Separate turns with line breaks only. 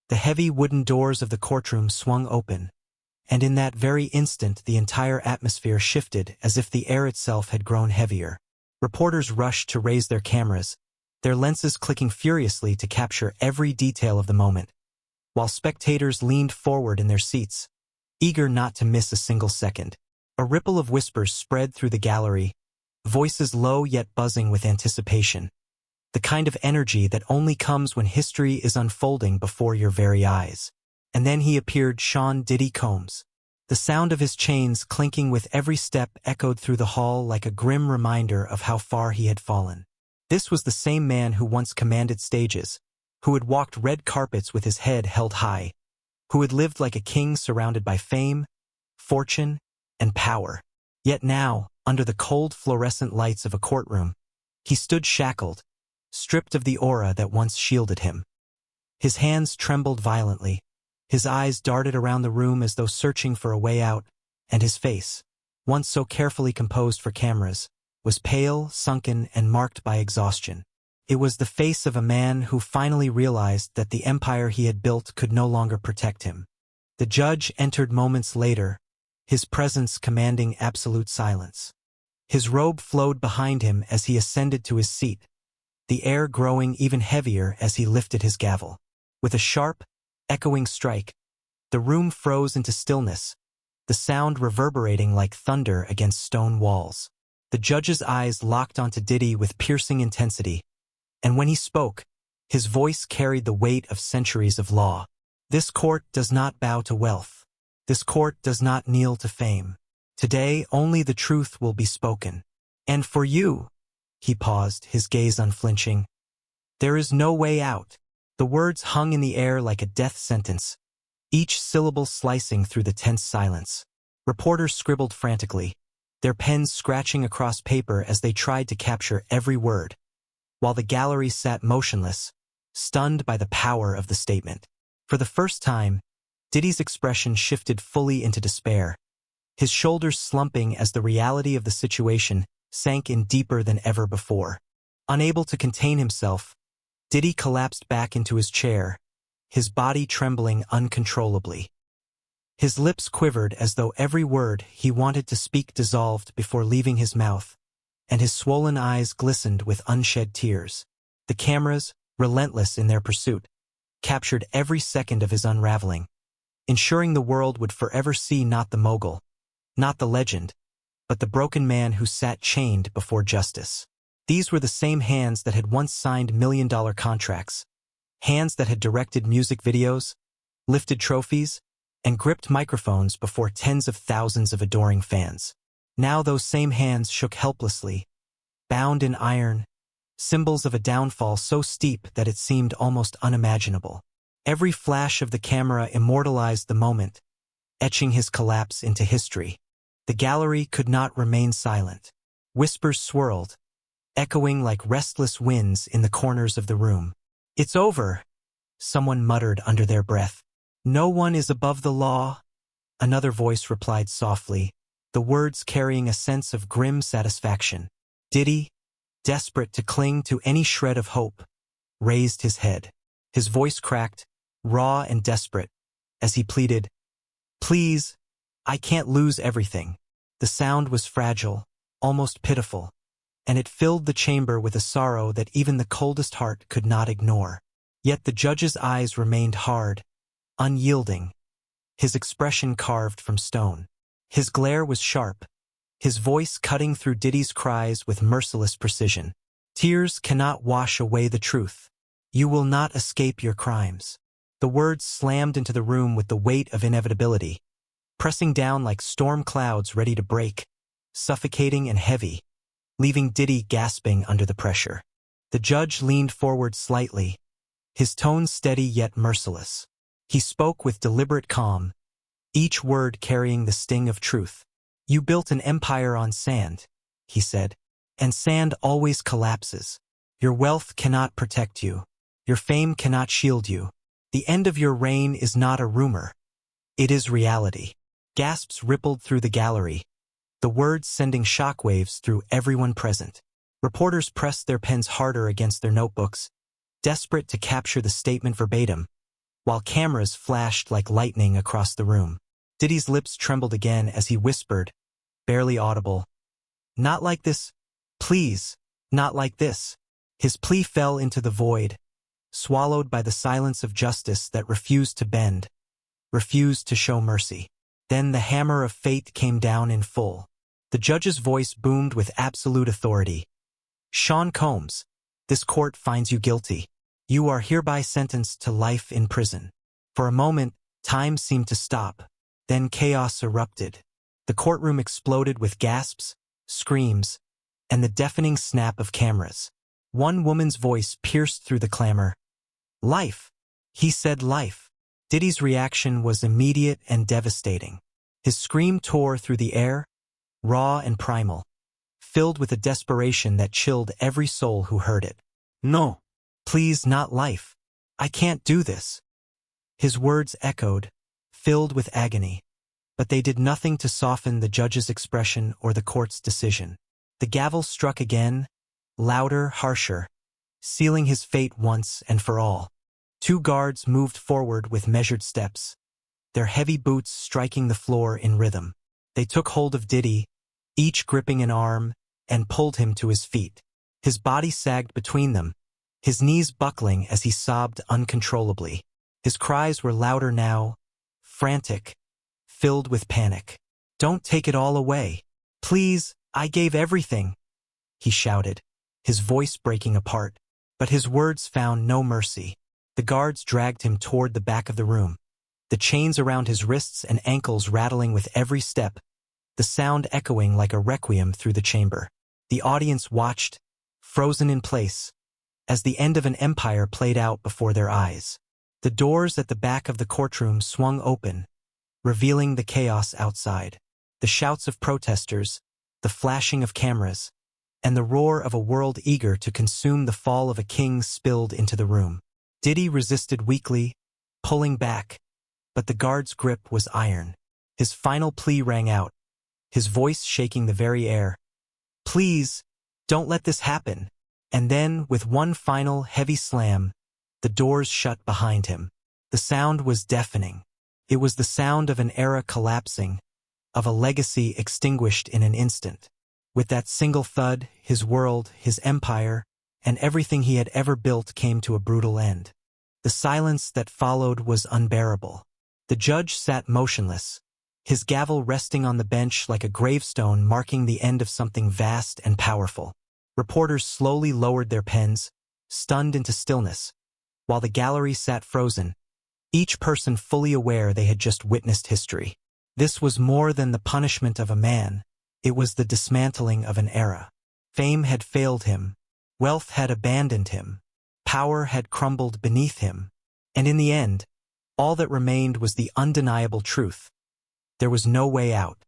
The heavy wooden doors of the courtroom swung open, and in that very instant the entire atmosphere shifted as if the air itself had grown heavier. Reporters rushed to raise their cameras, their lenses clicking furiously to capture every detail of the moment, while spectators leaned forward in their seats, eager not to miss a single second. A ripple of whispers spread through the gallery, voices low yet buzzing with anticipation, the kind of energy that only comes when history is unfolding before your very eyes. And then he appeared, Shawn Diddy Combs. The sound of his chains clinking with every step echoed through the hall like a grim reminder of how far he had fallen. This was the same man who once commanded stages, who had walked red carpets with his head held high, who had lived like a king surrounded by fame, fortune, and power. Yet now, under the cold fluorescent lights of a courtroom, he stood shackled, stripped of the aura that once shielded him. His hands trembled violently, his eyes darted around the room as though searching for a way out, and his face, once so carefully composed for cameras, was pale, sunken, and marked by exhaustion. It was the face of a man who finally realized that the empire he had built could no longer protect him. The judge entered moments later, his presence commanding absolute silence. His robe flowed behind him as he ascended to his seat, the air growing even heavier as he lifted his gavel. With a sharp, echoing strike, the room froze into stillness, the sound reverberating like thunder against stone walls. The judge's eyes locked onto Diddy with piercing intensity, and when he spoke, his voice carried the weight of centuries of law. This court does not bow to wealth. This court does not kneel to fame. Today, only the truth will be spoken. And for you, he paused, his gaze unflinching, there is no way out. The words hung in the air like a death sentence, each syllable slicing through the tense silence. Reporters scribbled frantically, their pens scratching across paper as they tried to capture every word, while the gallery sat motionless, stunned by the power of the statement. For the first time, Diddy's expression shifted fully into despair, his shoulders slumping as the reality of the situation sank in deeper than ever before. Unable to contain himself, Diddy collapsed back into his chair, his body trembling uncontrollably. His lips quivered as though every word he wanted to speak dissolved before leaving his mouth, and his swollen eyes glistened with unshed tears. The cameras, relentless in their pursuit, captured every second of his unraveling, ensuring the world would forever see not the mogul, not the legend, but the broken man who sat chained before justice. These were the same hands that had once signed million-dollar contracts, hands that had directed music videos, lifted trophies, and gripped microphones before tens of thousands of adoring fans. Now those same hands shook helplessly, bound in iron, symbols of a downfall so steep that it seemed almost unimaginable. Every flash of the camera immortalized the moment, etching his collapse into history. The gallery could not remain silent. Whispers swirled, echoing like restless winds in the corners of the room. "It's over," someone muttered under their breath. "No one is above the law," another voice replied softly, the words carrying a sense of grim satisfaction. Diddy, desperate to cling to any shred of hope, raised his head. His voice cracked, raw and desperate, as he pleaded, "Please, I can't lose everything." The sound was fragile, almost pitiful, and it filled the chamber with a sorrow that even the coldest heart could not ignore. Yet the judge's eyes remained hard, unyielding, his expression carved from stone. His glare was sharp, his voice cutting through Diddy's cries with merciless precision. "Tears cannot wash away the truth. You will not escape your crimes." The words slammed into the room with the weight of inevitability, pressing down like storm clouds ready to break, suffocating and heavy, leaving Diddy gasping under the pressure. The judge leaned forward slightly, his tone steady yet merciless. He spoke with deliberate calm, each word carrying the sting of truth. "You built an empire on sand," he said, "and sand always collapses. Your wealth cannot protect you. Your fame cannot shield you. The end of your reign is not a rumor. It is reality." Gasps rippled through the gallery, the words sending shockwaves through everyone present. Reporters pressed their pens harder against their notebooks, desperate to capture the statement verbatim, while cameras flashed like lightning across the room. Diddy's lips trembled again as he whispered, barely audible, "Not like this. Please, not like this." His plea fell into the void, swallowed by the silence of justice that refused to bend, refused to show mercy. Then the hammer of fate came down in full. The judge's voice boomed with absolute authority. "Shawn Combs, this court finds you guilty. You are hereby sentenced to life in prison." For a moment, time seemed to stop. Then chaos erupted. The courtroom exploded with gasps, screams, and the deafening snap of cameras. One woman's voice pierced through the clamor. "Life!" He said life. Diddy's reaction was immediate and devastating. His scream tore through the air, raw and primal, filled with a desperation that chilled every soul who heard it. "No! Please, not life. I can't do this." His words echoed, filled with agony, but they did nothing to soften the judge's expression or the court's decision. The gavel struck again, louder, harsher, sealing his fate once and for all. Two guards moved forward with measured steps, their heavy boots striking the floor in rhythm. They took hold of Diddy, each gripping an arm, and pulled him to his feet. His body sagged between them, his knees buckling as he sobbed uncontrollably. His cries were louder now, frantic, filled with panic. "Don't take it all away. Please, I gave everything," he shouted, his voice breaking apart. But his words found no mercy. The guards dragged him toward the back of the room, the chains around his wrists and ankles rattling with every step, the sound echoing like a requiem through the chamber. The audience watched, frozen in place, as the end of an empire played out before their eyes. The doors at the back of the courtroom swung open, revealing the chaos outside. The shouts of protesters, the flashing of cameras, and the roar of a world eager to consume the fall of a king spilled into the room. Diddy resisted weakly, pulling back, but the guard's grip was iron. His final plea rang out, his voice shaking the very air. "Please, don't let this happen." And then, with one final heavy slam, the doors shut behind him. The sound was deafening. It was the sound of an era collapsing, of a legacy extinguished in an instant. With that single thud, his world, his empire, and everything he had ever built came to a brutal end. The silence that followed was unbearable. The judge sat motionless, his gavel resting on the bench like a gravestone marking the end of something vast and powerful. Reporters slowly lowered their pens, stunned into stillness, while the gallery sat frozen, each person fully aware they had just witnessed history. This was more than the punishment of a man. It was the dismantling of an era. Fame had failed him. Wealth had abandoned him. Power had crumbled beneath him. And in the end, all that remained was the undeniable truth. There was no way out.